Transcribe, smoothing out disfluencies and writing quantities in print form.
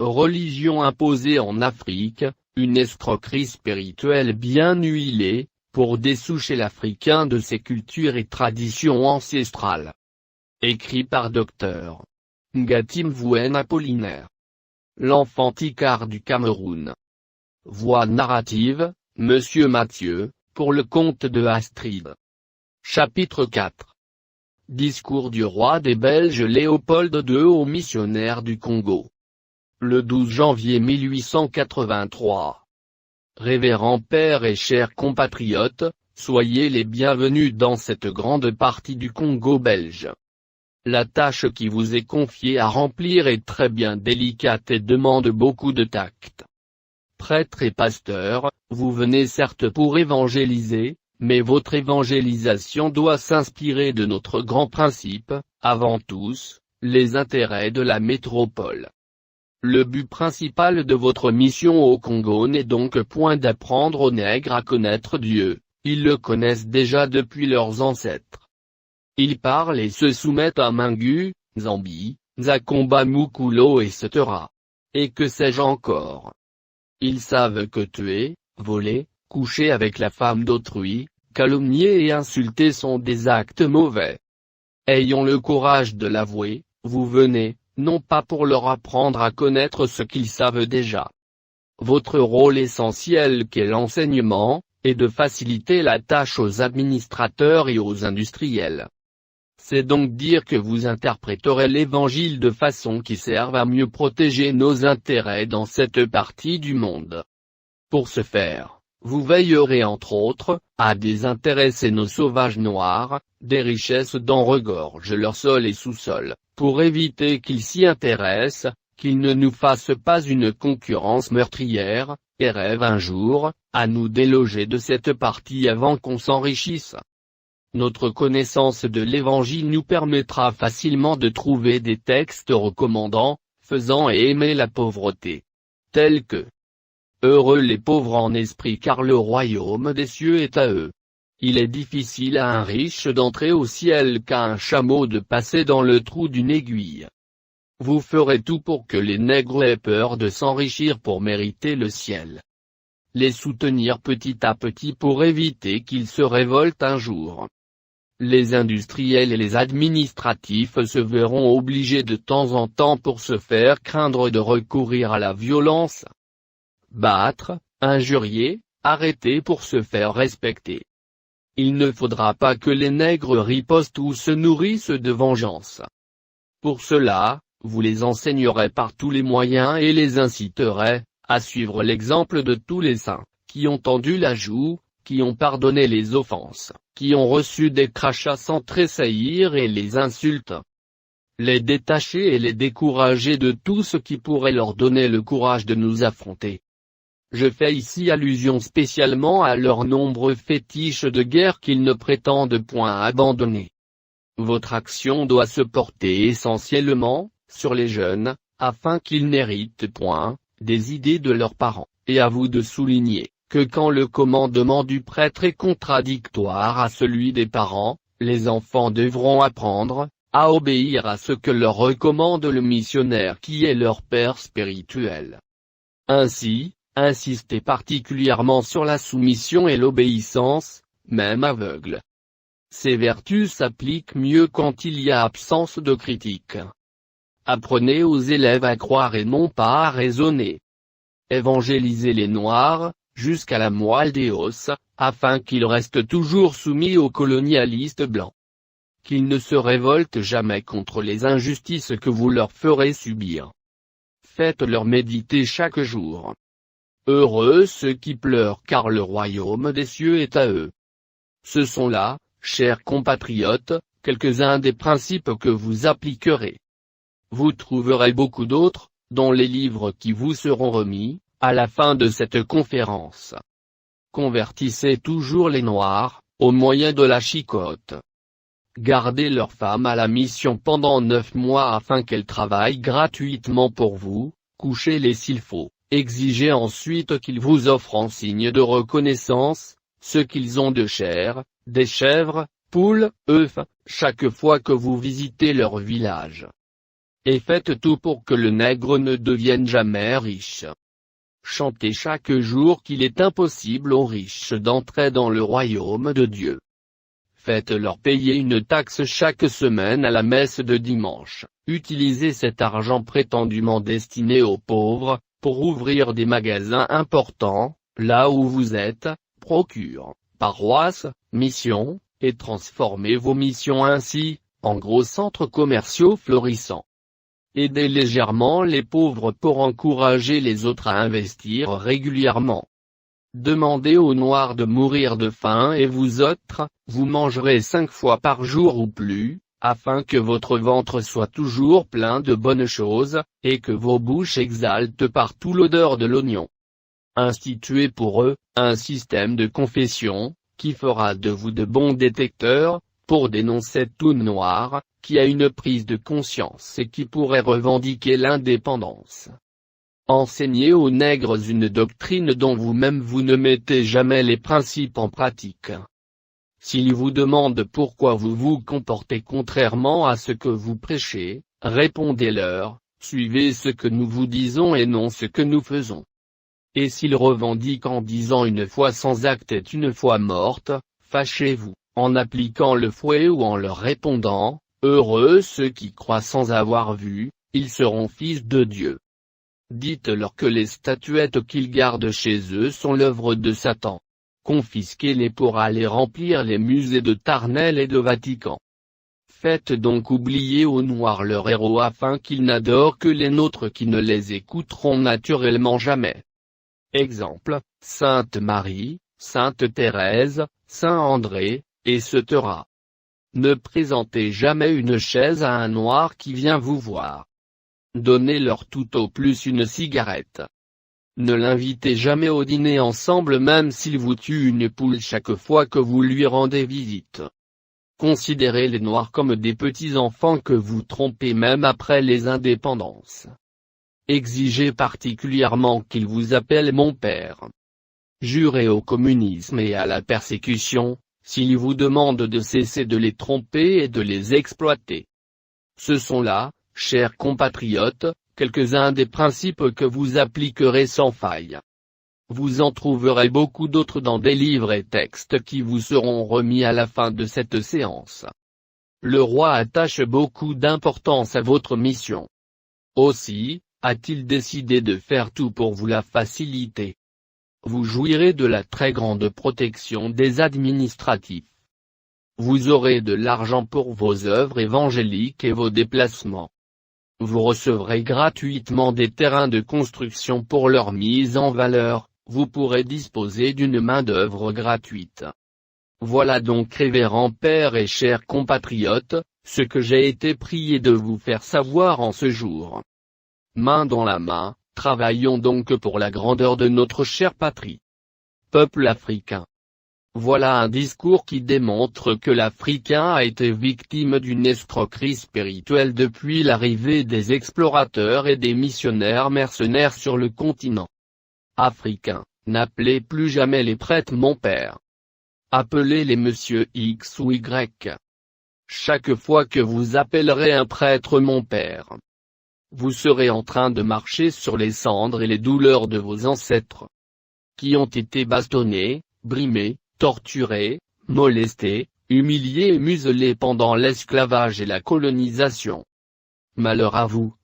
Religion imposée en Afrique, une escroquerie spirituelle bien huilée, pour dessoucher l'Africain de ses cultures et traditions ancestrales. Écrit par Dr. Ngati Mvuen Apollinaire. L'enfant Ticard du Cameroun. Voix narrative, Monsieur Mathieu, pour le compte de Astrid. Chapitre 4. Discours du roi des Belges Léopold II aux missionnaires du Congo. Le 12 janvier 1883. Révérend Père et chers compatriotes, soyez les bienvenus dans cette grande partie du Congo belge. La tâche qui vous est confiée à remplir est très bien délicate et demande beaucoup de tact. Prêtres et pasteurs, vous venez certes pour évangéliser, mais votre évangélisation doit s'inspirer de notre grand principe, avant tous, les intérêts de la métropole. Le but principal de votre mission au Congo n'est donc point d'apprendre aux nègres à connaître Dieu, ils le connaissent déjà depuis leurs ancêtres. Ils parlent et se soumettent à Mingu, Zambi, Nzakomba Mukulo etc. Et que sais-je encore. Ils savent que tuer, voler, coucher avec la femme d'autrui, calomnier et insulter sont des actes mauvais. Ayons le courage de l'avouer, vous venez, non pas pour leur apprendre à connaître ce qu'ils savent déjà. Votre rôle essentiel qu'est l'enseignement, est de faciliter la tâche aux administrateurs et aux industriels. C'est donc dire que vous interpréterez l'évangile de façon qui serve à mieux protéger nos intérêts dans cette partie du monde. Pour ce faire, vous veillerez entre autres, à désintéresser nos sauvages noirs, des richesses dont regorgent leur sol et sous-sol, pour éviter qu'ils s'y intéressent, qu'ils ne nous fassent pas une concurrence meurtrière, et rêvent un jour, à nous déloger de cette partie avant qu'on s'enrichisse. Notre connaissance de l'Évangile nous permettra facilement de trouver des textes recommandant, faisant et aimer la pauvreté. Tels que « Heureux les pauvres en esprit car le royaume des cieux est à eux. Il est difficile à un riche d'entrer au ciel qu'à un chameau de passer dans le trou d'une aiguille. Vous ferez tout pour que les nègres aient peur de s'enrichir pour mériter le ciel. Les soutenir petit à petit pour éviter qu'ils se révoltent un jour. Les industriels et les administratifs se verront obligés de temps en temps pour se faire craindre de recourir à la violence. Battre, injurier, arrêter pour se faire respecter. Il ne faudra pas que les nègres ripostent ou se nourrissent de vengeance. Pour cela, vous les enseignerez par tous les moyens et les inciterez, à suivre l'exemple de tous les saints, qui ont tendu la joue, qui ont pardonné les offenses, qui ont reçu des crachats sans tressaillir et les insultes. Les détacher et les décourager de tout ce qui pourrait leur donner le courage de nous affronter. Je fais ici allusion spécialement à leurs nombreux fétiches de guerre qu'ils ne prétendent point abandonner. Votre action doit se porter essentiellement, sur les jeunes, afin qu'ils n'héritent point, des idées de leurs parents, et à vous de souligner, que quand le commandement du prêtre est contradictoire à celui des parents, les enfants devront apprendre, à obéir à ce que leur recommande le missionnaire qui est leur père spirituel. Ainsi, insistez particulièrement sur la soumission et l'obéissance, même aveugle. Ces vertus s'appliquent mieux quand il y a absence de critique. Apprenez aux élèves à croire et non pas à raisonner. Évangélisez les Noirs, jusqu'à la moelle des os, afin qu'ils restent toujours soumis aux colonialistes blancs. Qu'ils ne se révoltent jamais contre les injustices que vous leur ferez subir. Faites-leur méditer chaque jour. Heureux ceux qui pleurent car le royaume des cieux est à eux. Ce sont là, chers compatriotes, quelques-uns des principes que vous appliquerez. Vous trouverez beaucoup d'autres, dans les livres qui vous seront remis, à la fin de cette conférence. Convertissez toujours les Noirs, au moyen de la chicotte. Gardez leurs femmes à la mission pendant 9 mois afin qu'elles travaillent gratuitement pour vous, couchez-les s'il faut. Exigez ensuite qu'ils vous offrent en signe de reconnaissance, ce qu'ils ont de chair, des chèvres, poules, œufs, chaque fois que vous visitez leur village. Et faites tout pour que le nègre ne devienne jamais riche. Chantez chaque jour qu'il est impossible aux riches d'entrer dans le royaume de Dieu. Faites-leur payer une taxe chaque semaine à la messe de dimanche. Utilisez cet argent prétendument destiné aux pauvres, pour ouvrir des magasins importants, là où vous êtes, procure, paroisse, mission, et transformez vos missions ainsi, en gros centres commerciaux florissants. Aidez légèrement les pauvres pour encourager les autres à investir régulièrement. Demandez aux Noirs de mourir de faim et vous autres, vous mangerez 5 fois par jour ou plus, afin que votre ventre soit toujours plein de bonnes choses, et que vos bouches exhalent partout l'odeur de l'oignon. Instituez pour eux, un système de confession, qui fera de vous de bons détecteurs, pour dénoncer tout noir, qui a une prise de conscience et qui pourrait revendiquer l'indépendance. Enseignez aux nègres une doctrine dont vous-même vous ne mettez jamais les principes en pratique. S'ils vous demandent pourquoi vous vous comportez contrairement à ce que vous prêchez, répondez-leur, suivez ce que nous vous disons et non ce que nous faisons. Et s'ils revendiquent en disant une foi sans acte est une foi morte, fâchez-vous, en appliquant le fouet ou en leur répondant, heureux ceux qui croient sans avoir vu, ils seront fils de Dieu. Dites-leur que les statuettes qu'ils gardent chez eux sont l'œuvre de Satan. Confisquez-les pour aller remplir les musées de Tarnelle et de Vatican. Faites donc oublier aux Noirs leur héros afin qu'ils n'adorent que les nôtres qui ne les écouteront naturellement jamais. Exemple, Sainte Marie, Sainte Thérèse, Saint André, etc. Ne présentez jamais une chaise à un Noir qui vient vous voir. Donnez-leur tout au plus une cigarette. Ne l'invitez jamais au dîner ensemble même s'il vous tue une poule chaque fois que vous lui rendez visite. Considérez les Noirs comme des petits-enfants que vous trompez même après les indépendances. Exigez particulièrement qu'ils vous appellent mon père. Jurez au communisme et à la persécution, s'ils vous demandent de cesser de les tromper et de les exploiter. Ce sont là, chers compatriotes, quelques-uns des principes que vous appliquerez sans faille. Vous en trouverez beaucoup d'autres dans des livres et textes qui vous seront remis à la fin de cette séance. Le roi attache beaucoup d'importance à votre mission. Aussi, a-t-il décidé de faire tout pour vous la faciliter. Vous jouirez de la très grande protection des administratifs. Vous aurez de l'argent pour vos œuvres évangéliques et vos déplacements. Vous recevrez gratuitement des terrains de construction pour leur mise en valeur, vous pourrez disposer d'une main-d'œuvre gratuite. Voilà donc révérend père et chers compatriotes, ce que j'ai été prié de vous faire savoir en ce jour. Main dans la main, travaillons donc pour la grandeur de notre chère patrie. Peuple africain. Voilà un discours qui démontre que l'Africain a été victime d'une escroquerie spirituelle depuis l'arrivée des explorateurs et des missionnaires mercenaires sur le continent africain. N'appelez plus jamais les prêtres mon père. Appelez les monsieur X ou Y. Chaque fois que vous appellerez un prêtre mon père, vous serez en train de marcher sur les cendres et les douleurs de vos ancêtres, qui ont été bastonnés, brimés, torturés, molestés, humiliés et muselés pendant l'esclavage et la colonisation. Malheur à vous,